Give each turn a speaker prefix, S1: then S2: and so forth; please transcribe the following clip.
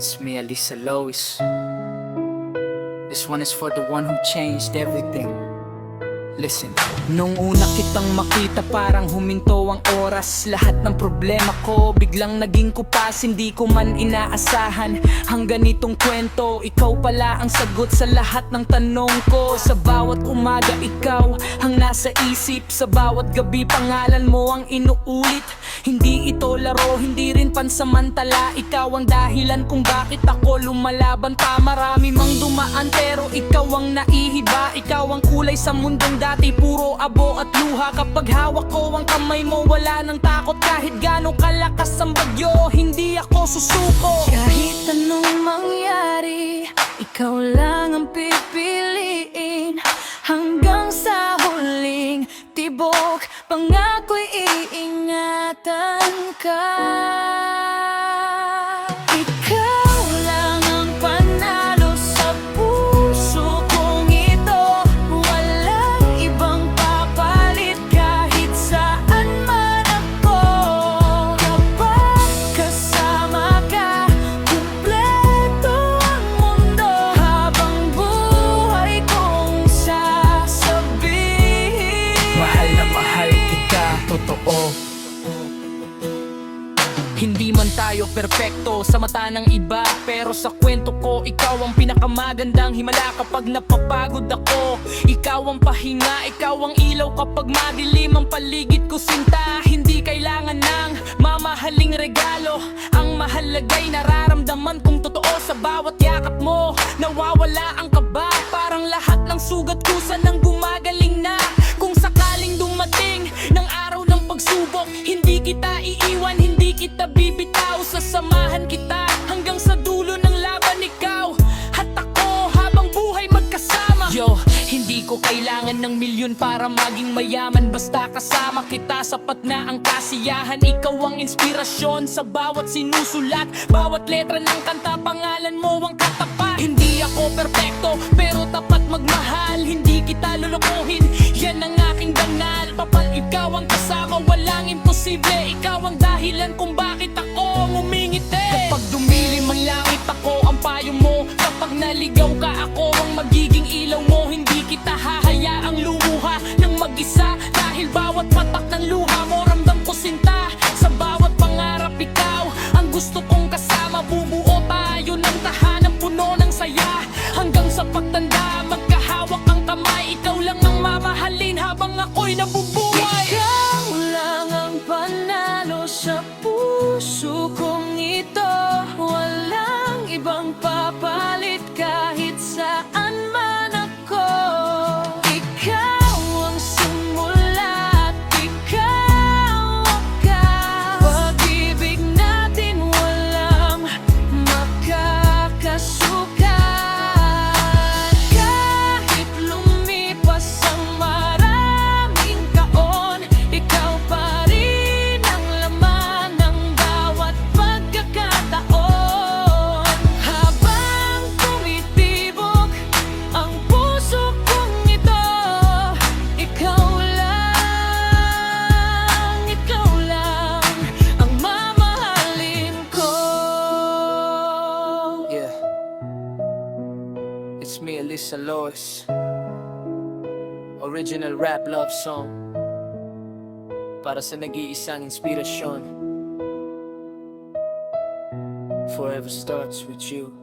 S1: It's me, Alisa Lois. This one is for the one who changed everything. Listen. Nung una kitang makita parang huminto ang oras. Lahat ng problema ko biglang naging kupas. Hindi ko man inaasahan ang ganitong kwento. Ikaw pala ang sagot sa lahat ng tanong ko. Sa bawat umaga ikaw ang nasa isip. Sa bawat gabi pangalan mo ang inuulit. Hindi ito laro, hindi rin pansamantala. Ikaw ang dahilan kung bakit ako lumalaban pa. Marami mang dumaan pero ikaw ang naihiba. Ikaw ang kulay sa mundong dati puro abo at luha. Kapag hawak ko ang kamay mo wala nang takot. Kahit gaano kalakas ang bagyo hindi ako susuko.
S2: Kahit anong mangyari ikaw lang ang pipiliin. Hanggang sa huling tibok pangako'y iingatan ka. Ikaw lang ang panalo sa puso kong ito. Walang ibang papalit kahit saan man ako. Kapag kasama ka, kumpleto ang mundo. Habang buhay kong sasabihin,
S1: Mahal na mahal kita, totoo. Hindi man tayo perpekto sa mata ng iba, pero sa kwento ko ikaw ang pinakamagandang himala. Kapag napapagod ako, ikaw ang pahinga. Ikaw ang ilaw kapag madilim ang paligid ko, sinta. Hindi kailangan ng mamahaling regalo. Ang mahalaga'y nararamdaman kong totoo. Sa bawat yakap mo, nawawala ang kaba. Parang lahat ng sugat kusa nang gumagaling na. Kung sakaling dumating ng araw ng pagsubok, hindi kita iiwan, hindi kita bibitaw. Sasamahan kita hanggang sa dulo ng laban. Ikaw at ako habang buhay magkasama. Yo, hindi ko kailangan ng milyon para maging mayaman. Basta kasama kita sapat na ang kasiyahan. Ikaw ang inspirasyon sa bawat sinusulat. Bawat letra ng kanta pangalan mo ang katapat. Hindi ako perpekto pero tapat magmahal. Hindi kita lulukuhin, yan ang aking dangal. Kapag ikaw ang kasama walang imposible. Ikaw ang dahilan kung bakit ako ngumingiti. Kapag dumilim ang langit ako ang payo mo. Kapag naligaw ka ako ang magiging ilaw mo. Hindi kita hahayaang lumuha ng mag-isa. Dahil bawat patak ng luha mo ramdam ko sinta. Sa bawat pangarap ikaw ang gusto kong kasama. Bubuo tayo ng tahanang puno ng saya. Hanggang sa pagtanda magkahawak ang kamay. Ikaw lang ang mamahalin habang ako'y nabubuhay.
S2: ikaw lang ang panalo sa puso kong ito. Walang ibang papalit kahit saan man ako. Ikaw ang simula at ikaw wakas. Pag-ibig natin walang makakasukat. Kahit lumipas ang maraming taon, ikaw pa rin ang laman ng bawat pagkakataon. Habang tumitibok ang puso kong ito, ikaw lang ang mamahalin ko.
S1: Yeah, it's me, Alisa Lois. Original rap love song para sa nag-iisang inspirasyon. Forever starts with you.